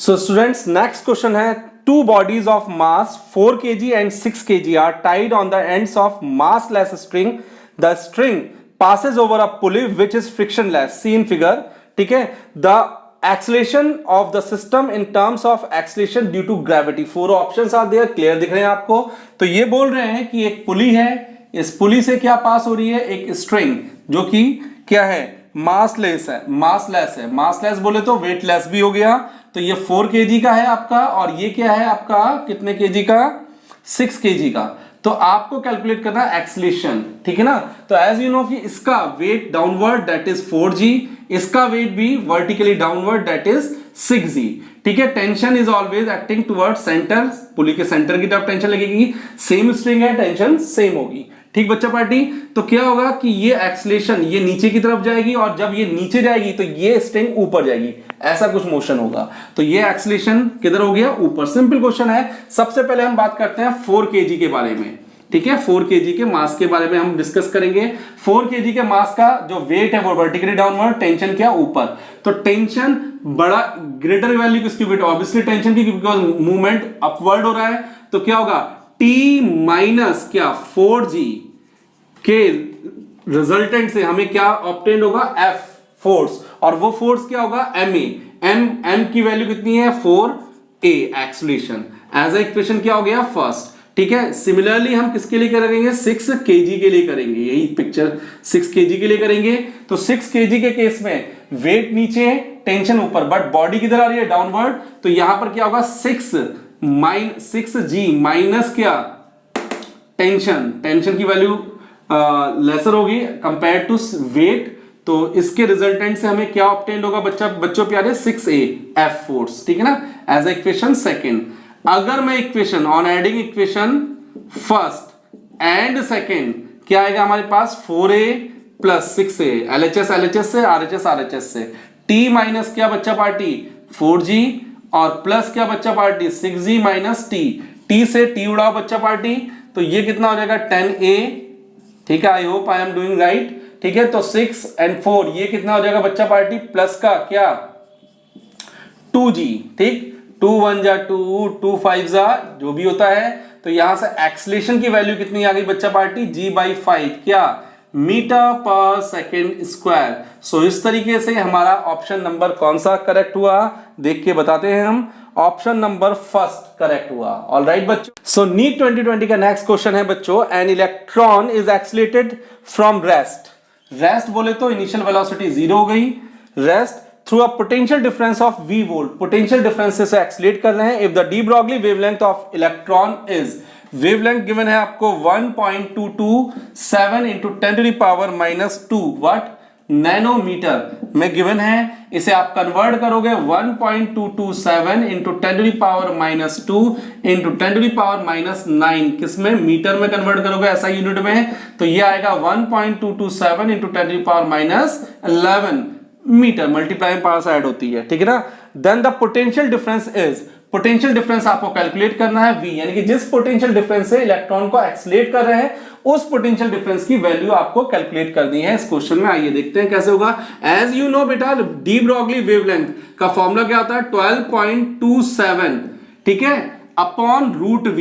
So students, next question है, two bodies of mass 4 kg and 6 kg are tied on the ends of massless string. The string passes over a pulley which is frictionless. See in figure. ठीक है. The acceleration of the system in terms of acceleration due to gravity. Four options are there. Clear दिख रहे हैं आपको. तो ये बोल रहे हैं कि एक पुली है, इस पुली से क्या पास हो रही है, एक स्ट्रिंग जो कि क्या है, मासलेस है, मासलेस है. मासलेस बोले तो वेटलेस भी हो गया. तो ये 4 kg का है आपका, और ये क्या है आपका, कितने kg का, 6 kg का. तो आपको कैलकुलेट करना है एक्सीलरेशन. ठीक है ना. तो एज यू नो कि इसका weight downward that is 4g, इसका वेट भी vertically downward that is 6g. ठीक है. Tension is always acting toward centre, pulley के सेंटर की तरफ टेंशन लगेगी. सेम स्ट्रिंग है, टेंशन सेम होगी. ठीक बच्चा पार्टी. तो क्या होगा कि ये एक्सीलरेशन ये नीचे की तरफ जाएगी, और जब ये नीचे जाएगी तो ये स्ट्रिंग ऊपर जाएगी. ऐसा कुछ मोशन होगा. तो ये एक्सीलरेशन किधर हो गया, ऊपर. सिंपल क्वेश्चन है. सबसे पहले हम बात करते हैं 4 kg के बारे में. ठीक है. 4 kg के मास के बारे में हम डिस्कस करेंगे. 4 kg के मास का जो वेट है वो वर्टिकली डाउनवर्ड, टेंशन क्या, ऊपर. तो टेंशन बड़ा ग्रेटर वैल्यू किसकी, वेट ऑब्वियसली टेंशन की, बिकॉज मूवमेंट अपवर्ड हो रहा है. तो क्या होगा, T माइनस क्या 4g के रिजल्टेंट से हमें क्या ऑब्टेन होगा, F फोर्स. और वो फोर्स क्या होगा, ma. m की वैल्यू कितनी है, 4a acceleration. As a equation क्या हो गया, फर्स्ट. ठीक है. सिमिलरली हम किसके लिए करेंगे, 6 kg के लिए करेंगे. यही पिक्चर 6 kg के लिए करेंगे. तो 6 kg के केस में वेट नीचे, टेंशन ऊपर, बट बॉडी किधर आ रही है, डाउनवर्ड. तो यहां पर क्या होगा, 6g माइनस क्या, टेंशन. टेंशन की वैल्यू लेसर होगी कंपेयर टू वेट. तो इसके रिजल्टेंट से हमें क्या ऑब्टेन होगा बच्चों प्यारे, 6a F फोर्स. ठीक है ना. As equation second. अगर मैं equation on adding equation first and second क्या आएगा हमारे पास, 4a प्लस 6a, LHS से, RHS से. t माइनस क्या बच्चा पार्टी, 4g, और प्लस क्या बच्चा पार्टी, 6g माइनस t से t उड़ाओ बच्चा पार्टी. तो ये कितना हो जाएगा, 10a. ठीक है. I hope I am doing right. ठीक है. तो 6 and 4 ये कितना हो जाएगा बच्चा पार्टी, प्लस का क्या, 2g. ठीक. 2 1 जा 2, 2 5 जा जो भी होता है. तो यहां से एक्सीलरेशन की वैल्यू कितनी आ गई बच्चा पार्टी, g/5 क्या, मीटर पर सेकेंड स्क्वायर. सो इस तरीके से हमारा ऑप्शन नंबर कौन सा करेक्ट हुआ, देख के बताते हैं हम. ऑप्शन नंबर फर्स्ट करेक्ट हुआ. ऑलराइट बच्चों. सो नीट 2020 का नेक्स्ट क्वेश्चन है बच्चों, an electron is accelerated from rest. Rest बोले तो इनिशियल वेलोसिटी 0 हो गई. Rest through a potential difference of v volt. Potential difference से एक्सीलरेट कर रहे हैं. If the de Broglie wavelength of electron is, wavelength given है आपको 1.227 इंटू 10⁻⁻2 व्हाट, नैनोमीटर में गिवन है. इसे आप कन्वर्ट करोगे 1.227 इंटू 10⁻⁻2 इंटू 10⁻⁹ किसमें, मीटर में कन्वर्ट करोगे ऐसा यूनिट में. तो ये आएगा 1.227 इंटू 10⁻11 मीटर. मल्टीप्लाई में पावर ऐड होती है. ठीक है ना. Then the potential difference is, potential difference आपको कैलकुलेट करना है v, यानी कि जिस पोटेंशियल डिफरेंस से इलेक्ट्रॉन को एक्सीलरेट कर रहे हैं उस पोटेंशियल डिफरेंस की वैल्यू आपको कैलकुलेट करनी है इस क्वेश्चन में. आइए देखते हैं कैसे होगा. एज यू नो बेटा, डी ब्रॉगली वेवलेंथ का फॉर्मूला क्या होता है, 12.27. ठीक है, अपॉन रूट v.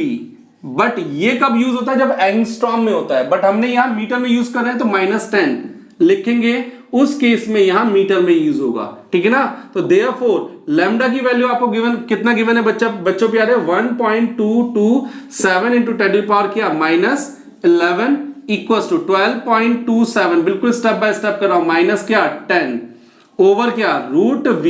बट ये कब यूज होता है, जब एंगस्ट्रॉम में होता है. बट हमने यहां मीटर में यूज कर रहे हैं तो -10 लिखेंगे. उस केस में यहां मीटर में यूज होगा. ठीक है ना. तो देयरफॉर लैम्डा की वैल्यू आपको गिवन, कितना गिवन है बच्चों प्यारे, 1.227 इंटू 10⁻⁻11 इक्वल्स टू 12.27. बिल्कुल स्टेप बाय स्टेप कर रहा हूं. माइनस क्या, 10 ओवर क्या, रूट v.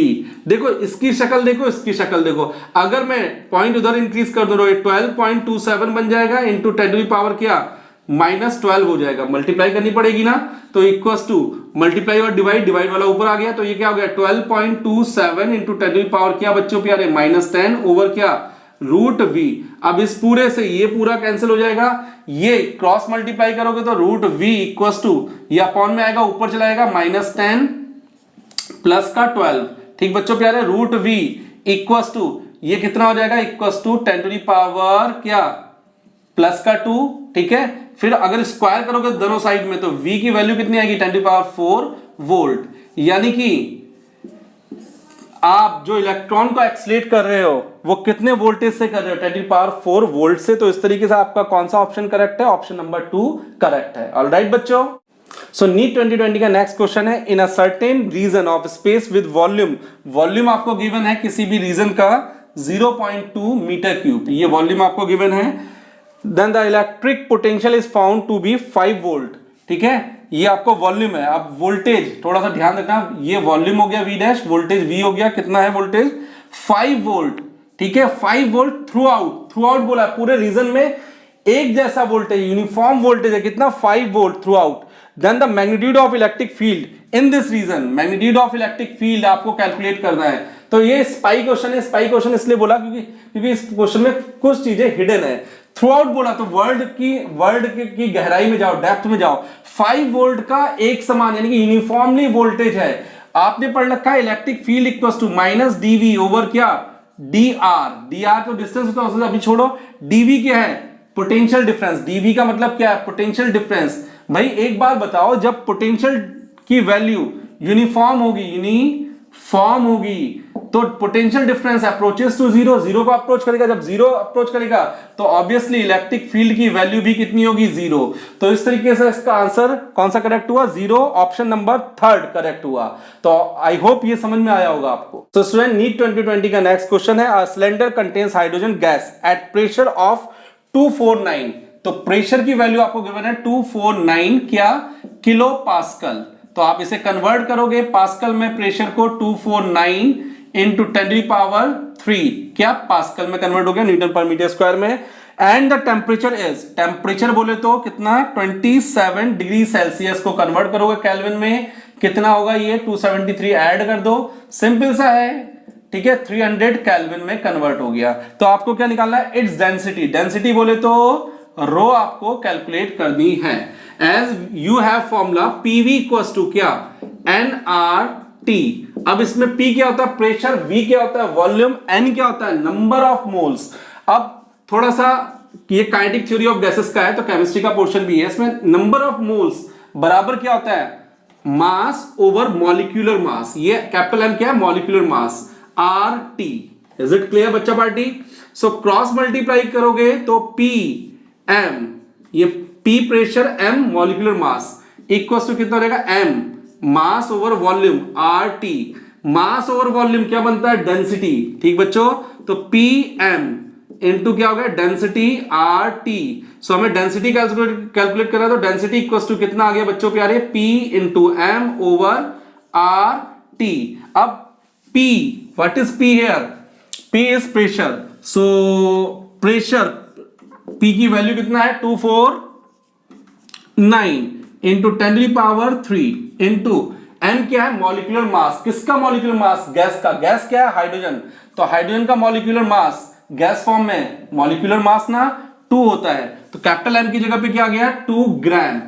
देखो इसकी शक्ल देखो, इसकी शक्ल देखो. अगर मैं पॉइंट उधर इंक्रीज कर दूं, 12.27 बन जाएगा इंटू 10⁻⁻ क्या, -12 हो जाएगा. मल्टीप्लाई करनी पड़ेगी ना. तो इक्वल्स टू मल्टीप्लाई और डिवाइड, डिवाइड वाला ऊपर आ गया. तो ये क्या हो गया, 12.27 इंटू 10⁻⁻ क्या बच्चों प्यारे, -10 ओवर क्या, रूट v. अब इस पूरे से ये पूरा कैंसिल हो जाएगा. ये क्रॉस मल्टीप्लाई करोगे तो रूट v इक्वल्स टू, ये अपॉन में आएगा, ऊपर चला जाएगा, -10 प्लस का 12. ठीक बच्चों प्यारे, रूट v इक्वल्स टू ये कितना हो जाएगा, इक्वल्स टू 10⁻⁻ क्या, प्लस का 2. ठीक है. फिर अगर स्क्वायर करोगे दोनों साइड में तो v की वैल्यू कितनी आएगी, 10⁻4 वोल्ट. यानी कि आप जो इलेक्ट्रॉन को एक्सलेट कर रहे हो वो कितने वोल्टेज से कर रहे हो, 10⁴ वोल्ट से। तो इस तरीके से आपका कौन सा ऑप्शन करेक्ट है, ऑप्शन नंबर 2 करेक्ट है। ऑलराइट बच्चों, सो नीट 2020 का नेक्स्ट क्वेश्चन है, in a certain region of space with volume, volume आपको गिवन है किसी भी रीजन का 0.2 मीटर क्यूब, ये वॉल्यूम आपको गिवन है। Then the electric potential is found to be 5 volt, ठीक है, ये आपको वॉल्यूम है। अब वोल्टेज थोड़ा सा ध्यान रखना, ये वॉल्यूम हो गया V डैश, वोल्टेज V हो गया, कितना है वोल्टेज 5 वोल्ट, ठीक है, 5 वोल्ट थ्रू आउट बोला है, पूरे रीजन में एक जैसा वोल्टेज, यूनिफॉर्म वोल्टेज है, कितना 5 volt throughout. Then the magnitude of electric field in this region, magnitude of electric field आपको कैलकुलेट करना है। तो ये स्पाई क्वेश्चन है, स्पाई क्वेश्चन इसलिए बोला क्योंकि इस क्वेश्चन में कुछ चीजें हिडन है। थ्रू आउट बोला तो वर्ल्ड की गहराई में जाओ, डेप्थ में जाओ, 5 वोल्ट का एक समान यानी कि यूनिफॉर्मली वोल्टेज है। आपने पढ़ रखा है electric field equals to minus dV over क्या, dr तो डिस्टेंस होता है, अभी छोड़ो, dV क्या है, पोटेंशियल डिफरेंस, dV का मतलब क्या है, पोटेंशियल डिफरेंस। भाई एक बार बताओ, जब पोटेंशियल की वैल्यू यूनिफॉर्म होगी तो potential difference approaches to zero, zero को अप्रोच करेगा, जब जीरो अप्रोच करेगा तो ऑब्वियसली इलेक्ट्रिक फील्ड की वैल्यू भी कितनी होगी, जीरो। तो इस तरीके से इसका आंसर कौन सा करेक्ट हुआ, 0, ऑप्शन नंबर 3 करेक्ट हुआ। तो आई होप ये समझ में आया होगा आपको। तो स्टूडेंट नीट 2020 का नेक्स्ट क्वेश्चन है, a cylinder contains hydrogen gas at pressure of 249, तो प्रेशर की वैल्यू आपको गिवन है 249 क्या, किलो पास्कल। तो आप इसे कन्वर्ट करोगे पास्कल में, प्रेशर को 249 इंटू 10⁻³ क्या पास्कल में कन्वर्ट हो गया, न्यूटन पर मीटर स्क्वायर में। And the temperature is, temperature बोले तो कितना, 27 डिग्री सेल्सियस को कन्वर्ट करोगे केल्विन में, कितना होगा ये 273 ऐड कर दो, सिंपल सा है, ठीक है, 300 केल्विन में कन्वर्ट हो गया। तो आपको क्या निकालना है, इट्स डेंसिटी, डेंसिटी बोले तो रो आपको कैलकुलेट करनी है। As you have formula PV equals to क्या, nRT। अब इसमें P क्या होता है, प्रेशर, V क्या होता है, वॉल्यूम, N क्या होता है, नंबर ऑफ मोल्स। अब थोड़ा सा ये काइनेटिक थ्योरी ऑफ गैसेस का है तो केमिस्ट्री का पोर्शन भी है, इसमें नंबर ऑफ मोल्स बराबर क्या होता है, मास ओवर मॉलिक्यूलर मास, ये कैपिटल M क्या है, molecular mass, RT। Is it clear बच्चा पार्टी। सो क्रॉस मल्टीप्लाई करोगे तो PM, ये P pressure, M molecular mass, equals to कितना रहेगा, M mass over volume, RT। Mass over volume क्या बनता है, डेंसिटी, ठीक बच्चों। तो PM इंटू क्या हो गया, डेंसिटी RT। सो हमें डेंसिटी कैलकुलेट करना है, तो डेंसिटी इक्वल्स टू कितना आ गया बच्चों प्यारे, P into M over RT। अब P, what is P here, P is pressure. So pressure P की वैल्यू कितना है, 249 इंटू 10⁻³ इंटू M क्या है, मॉलिक्यूलर मास, किसका मॉलिक्यूलर मास, गैस का, गैस क्या है, हाइड्रोजन, तो हाइड्रोजन का मॉलिक्यूलर मास गैस फॉर्म में, मॉलिक्यूलर मास ना 2 होता है, तो कैपिटल M की जगह पे क्या आ गया, 2 ग्राम।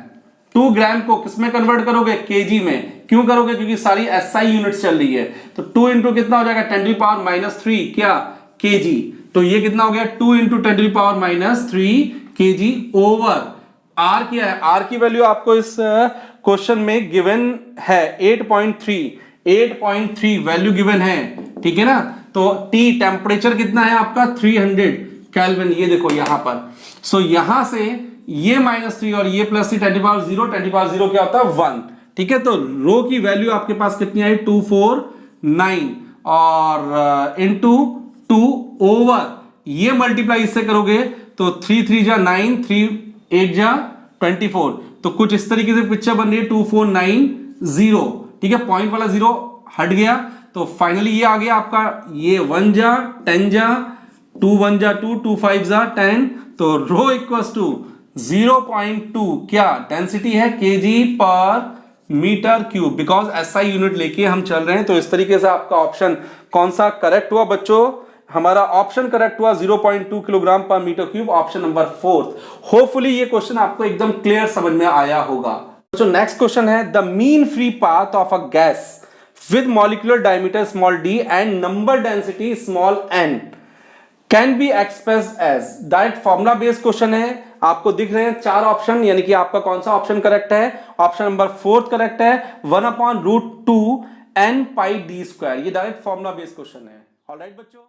2 ग्राम को किसमें कन्वर्ट करोगे, केजी में, क्यों करोगे, क्योंकि सारी SI यूनिट चल रही है। तो 2 इंटू कितना हो जाएगा, 10⁻³ क्या, केजी। तो ये कितना हो गया, 2 इंटू 10⁻³ केजी ओवर R क्या है, R की वैल्यू आपको इस क्वेश्चन में गिवन है 8.3 वैल्यू गिवन है, ठीक है ना। तो T टेम्परेचर कितना है आपका, 300 केल्विन, ये देखो यहां पर। सो यहां से ये -3 और ये +3, 10⁻0 क्या होता है, 1, ठीक है। तो रो की वैल्यू आपके पास कितनी आई, 249 और इंटू 2 ओवर, ये मल्टीप्लाई इससे करोगे तो 3 3 जा 9, 3 8 जा 24, तो कुछ इस तरीके से पिक्चर बन रही है 2490, ठीक है, पॉइंट वाला 0 हट गया, तो फाइनली ये आ गया आपका, ये 1 जा 10 जा 2 1 जा 2 2 5 जा 10, तो रो इक्वल्स टू 0.2 क्या डेंसिटी है, केजी पर metre cube, because SI unit लेके हम चल रहे हैं। तो इस तरीके से आपका ऑप्शन कौन सा करेक्ट हुआ बच्चों, हमारा ऑप्शन करेक्ट हुआ 0.2 किलोग्राम पर metre cube, option number 4। Hopefully ये क्वेश्चन आपको एकदम क्लियर समझ में आया होगा। तो नेक्स्ट क्वेश्चन है, the mean free path of a gas with molecular diameter small d and number density small n can be expressed as, direct formula based question है। आपको दिख रहे हैं 4 ऑप्शन, यानी कि आपका कौन सा ऑप्शन करेक्ट है, ऑप्शन नंबर 4 करेक्ट है, 1/√2 n pi d स्क्वायर। ये डायरेक्ट फॉर्मूला बेस्ड क्वेश्चन है। ऑलराइट बच्चों।